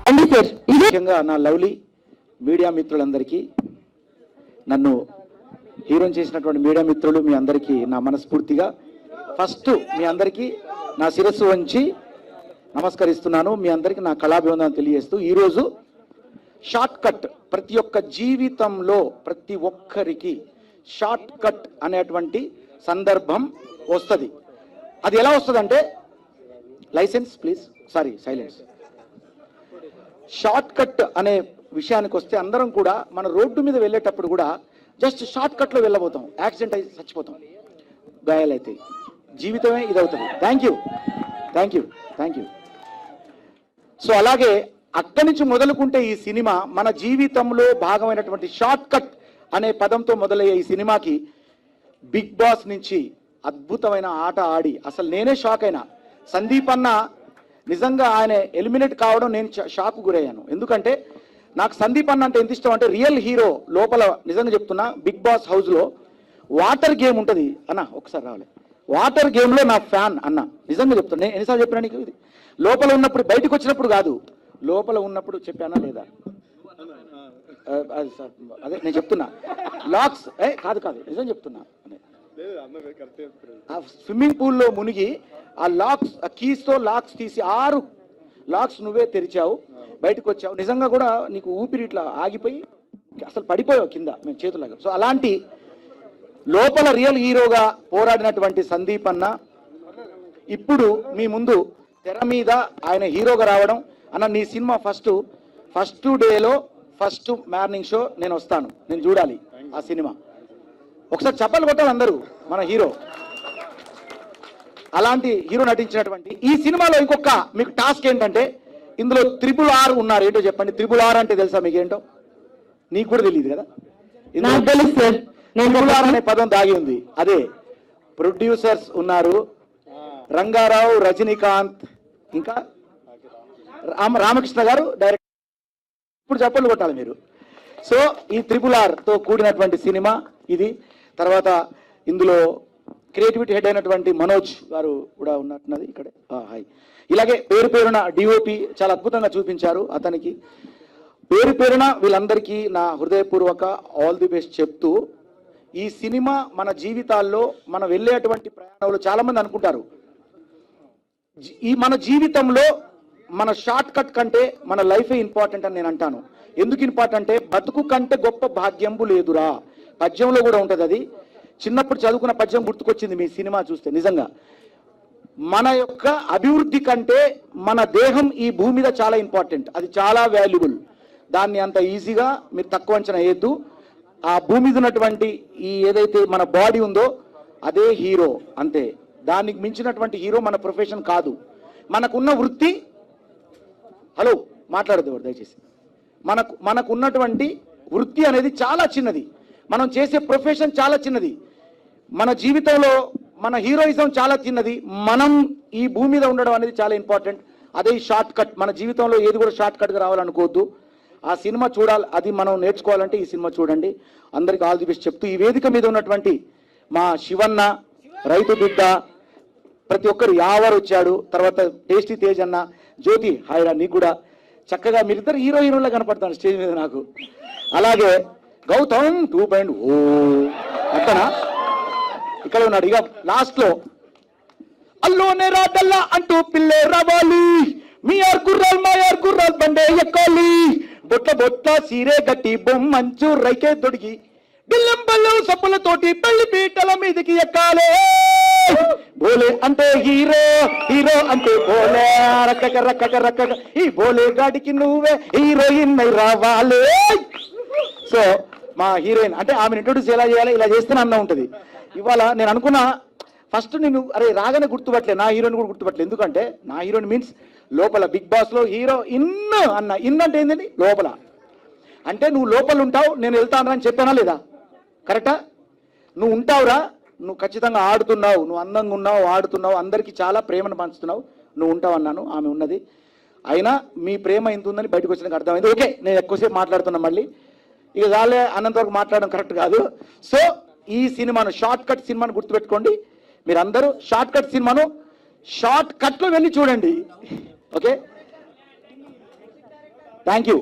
ముఖ్యంగా నా lovely media మిత్రులందరికీ, నన్ను హీరోని చేసినటువంటి మీడియా మిత్రులు మీ అందరికీ నా మనస్ఫూర్తిగా ఫస్ట్ మీ అందరికీ నా శిరస్సు వంచి నమస్కరిస్తున్నాను. మీ అందరికీ నా కళాభివందనం తెలియజేస్తూ, ఈరోజు షార్ట్ కట్ ప్రతి ఒక్క జీవితంలో ప్రతి ఒక్కరికి షార్ట్ కట్ అనేటువంటి సందర్భం వస్తుంది. అది ఎలా వస్తుందంటే, licence please, sorry silence. Short cut అనే విషయానికి వస్తే అందరం కూడా మన రోడ్డు మీద వెళ్ళేటప్పుడు కూడా జస్ట్ షార్ట్ కట్లో వెళ్ళబోతాం, యాక్సిడెంట్ అయితే చచ్చిపోతాం, గాయాలైతే జీవితమే ఇదవుతుంది. Thank you thank you thank you. So అలాగే అక్కడి నుంచి మొదలుకుంటే ఈ సినిమా మన జీవితంలో భాగమైనటువంటి షార్ట్ కట్ అనే పదంతో మొదలయ్యే ఈ సినిమాకి బిగ్ బాస్ నుంచి అద్భుతమైన ఆట ఆడి అసలు నేనే షాక్ అయినా. సందీప్ అన్న నిజంగా ఆయన ఎలిమినేట్ కావడం నేను షాక్ గురయ్యాను. ఎందుకంటే నాకు సందీప్ అన్న అంటే ఎంత ఇష్టం అంటే, రియల్ హీరో లోపల నిజంగా చెప్తున్నా, బిగ్ బాస్ హౌస్లో వాటర్ గేమ్ ఉంటుంది అన్న, ఒకసారి రావాలి, వాటర్ గేమ్లో నా ఫ్యాన్ అన్న, నిజంగా చెప్తున్నా. నేను ఎన్నిసార్లు చెప్పినా నీకు, ఇది లోపల ఉన్నప్పుడు, బయటకు వచ్చినప్పుడు కాదు, లోపల ఉన్నప్పుడు చెప్పానా లేదా, అదే నేను చెప్తున్నా. లాక్స్ కాదు కాదు నిజం చెప్తున్నా. ఆ స్విమ్మింగ్ పూల్లో మునిగి ఆ లాక్స్, ఆ కీస్తో లాక్స్ తీసి 6 లాక్స్ నువ్వే తెరిచావు, బయటకు వచ్చావు. నిజంగా కూడా నీకు ఊపిరి ఇట్లా ఆగిపోయి అసలు పడిపోయావు కింద మేము చేతులాగా. సో అలాంటి లోపల రియల్ హీరోగా పోరాడినటువంటి సందీప్ అన్న ఇప్పుడు మీ ముందు తెర మీద ఆయన హీరోగా రావడం. అన్న నీ సినిమా ఫస్ట్ డేలో ఫస్ట్ మార్నింగ్ షో నేను వస్తాను, నేను చూడాలి ఆ సినిమా. ఒకసారి చప్పలు కొట్టాలి అందరూ మన హీరో. అలాంటి హీరో నటించినటువంటి ఈ సినిమాలో ఇంకొక మీకు టాస్క్ ఏంటంటే, ఇందులో RRR ఉన్నారు. ఏంటో చెప్పండి. RRR అంటే తెలుసా మీకు? ఏంటో నీకు కూడా తెలియదు కదా. RRR అనే పదం దాగి ఉంది. అదే ప్రొడ్యూసర్స్ ఉన్నారు, రంగారావు, రజనీకాంత్, ఇంకా రామకృష్ణ గారు డైరెక్టర్. ఇప్పుడు చప్పట్లు కొట్టాలి మీరు. సో ఈ RRR తో కూడినటువంటి సినిమా ఇది. తర్వాత ఇందులో క్రియేటివిటీ హెడ్ అయినటువంటి మనోజ్ గారు కూడా ఉన్నట్టున్నది ఇక్కడే. హాయ్. ఇలాగే పేరున డిఓపి చాలా అద్భుతంగా చూపించారు. అతనికి పేరున వీళ్ళందరికీ నా హృదయపూర్వక ఆల్ ది బెస్ట్ చెప్తూ, ఈ సినిమా మన జీవితాల్లో మనం వెళ్ళేటువంటి ప్రయాణంలో చాలా మంది అనుకుంటారు, ఈ మన జీవితంలో మన షార్ట్ కట్ కంటే మన లైఫే ఇంపార్టెంట్ అని నేను అంటాను. ఎందుకు ఇంపార్టెంట్ అంటే, బతుకు కంటే గొప్ప భాగ్యంబు లేదురా, పద్యంలో కూడా ఉంటుంది అది. చిన్నప్పుడు చదువుకున్న పద్యం గుర్తుకొచ్చింది మీ సినిమా చూస్తే. నిజంగా మన యొక్క అభివృద్ధి కంటే మన దేహం ఈ భూమి మీద చాలా ఇంపార్టెంట్, అది చాలా వాల్యుబుల్. దాన్ని అంత ఈజీగా మీరు తక్కువ అంచనా వేయద్దు. ఆ భూమి మీద ఉన్నటువంటి ఈ ఏదైతే మన బాడీ ఉందో అదే హీరో, అంతే. దానికి మించినటువంటి హీరో మన ప్రొఫెషన్ కాదు. మనకున్న వృత్తి, హలో మాట్లాడదు దయచేసి, మనకున్నటువంటి వృత్తి అనేది చాలా చిన్నది, మనం చేసే ప్రొఫెషన్ చాలా చిన్నది, మన జీవితంలో మన హీరోయిజం చాలా చిన్నది. మనం ఈ భూమి మీద ఉండడం అనేది చాలా ఇంపార్టెంట్. అదే షార్ట్ కట్. మన జీవితంలో ఏది కూడా షార్ట్ కట్గా రావాలనుకోవద్దు. ఆ సినిమా చూడాలి, అది మనం నేర్చుకోవాలంటే ఈ సినిమా చూడండి. అందరికీ ఆల్ ది బెస్ట్ చెప్తూ, ఈ వేదిక మీద ఉన్నటువంటి మా శివన్న, రైతు బిడ్డ, ప్రతి ఒక్కరు యావర్ వచ్చాడు, తర్వాత టేస్టీ తేజ్ అన్న, జ్యోతి హాయ్ రా, నీకు కూడా చక్కగా మీరిద్దరు హీరోయిన్లా కనపడతాను స్టేజ్ మీద నాకు. అలాగే గౌతమ్ 2.0 అక్కనా ఇక్కడ ఉన్నాడు. ఇక లాస్ట్ లో అల్లోనే రాదల్లా అంటూ పిల్లే రావాలి, మీ ఆర్ గుర్రాల్ బండే ఎక్కాలి, బొట్ల సీరే గట్టి బొమ్మంచు రైకే దొడిగి బిల్లం బల్లం సప్పులతోటి పెళ్లి పీటల మీదకి ఎక్కాలే. బోలే అంటే హీరో అంటే బోలే, రక్క ఈ బోలే గాడికి నువ్వే హీరోయిన్ రావాలి. సో మా హీరోయిన్ అంటే ఆమెను ఇంట్రొడ్యూస్ ఎలా చేయాలి, ఇలా చేస్తేనే అన్న ఉంటుంది. ఇవాళ నేను అనుకున్నా ఫస్ట్ నేను అరే రాగానే గుర్తుపట్టలే, నా హీరోయిన్ కూడా గుర్తుపట్టలేదు. ఎందుకంటే నా హీరోయిన్ మీన్స్ లోపల బిగ్ బాస్లో హీరో అన్న. అంటే ఏంటండి? లోపల అంటే నువ్వు లోపల ఉంటావు, నేను వెళ్తాను అని చెప్పానా లేదా? కరెక్టా? నువ్వు ఉంటావురా, నువ్వు ఖచ్చితంగా ఆడుతున్నావు, నువ్వు అందంగా ఉన్నావు, ఆడుతున్నావు, అందరికీ చాలా ప్రేమను పంచుతున్నావు, నువ్వు ఉంటావు అన్నాను. ఆమె ఉన్నది. అయినా మీ ప్రేమ ఇంత ఉందని బయటకు వచ్చినాక అర్థమైంది. ఓకే, నేను ఎక్కువసేపు మాట్లాడుతున్నా, మళ్ళీ ఇక చాలే అన్నంత వరకు మాట్లాడడం కరెక్ట్ కాదు. సో ఈ సినిమాను, షార్ట్ కట్ సినిమాను గుర్తుపెట్టుకోండి. మీరందరూ షార్ట్ కట్ సినిమాను షార్ట్ కట్లో వెళ్ళి చూడండి. Okay, thank you.